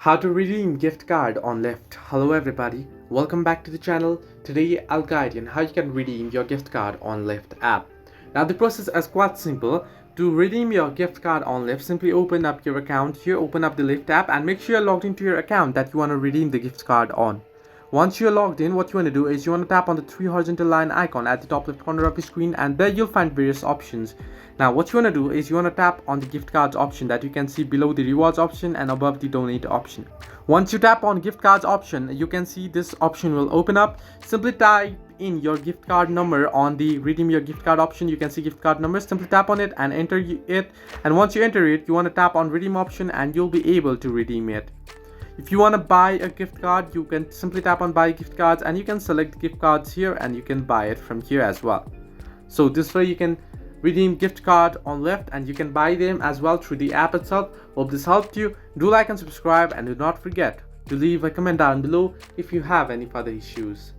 How to redeem gift card on Lyft. Hello everybody, welcome back to the channel. Today I'll guide you on how you can redeem your gift card on Lyft app. Now the process is quite simple. To redeem your gift card on Lyft, simply open up your account here, open up the Lyft app and make sure you're logged into your account that you want to redeem the gift card on. Once you're logged in, what you want to do is you want to tap on the three horizontal line icon at the top left corner of the screen, and there you'll find various options. Now what you want to do is you want to tap on the gift cards option that you can see below the rewards option and above the donate option. Once you tap on gift cards option, you can see this option will open up. Simply type in your gift card number on the redeem your gift card option. You can see gift card number. Simply tap on it and enter it, and once you enter it, you want to tap on redeem option and you'll be able to redeem it. If you want to buy a gift card, you can simply tap on buy gift cards and you can select gift cards here and you can buy it from here as well. So this way you can redeem gift card on Lyft and you can buy them as well through the app itself. Hope this helped you. Do like and subscribe, and do not forget to leave a comment down below if you have any further issues.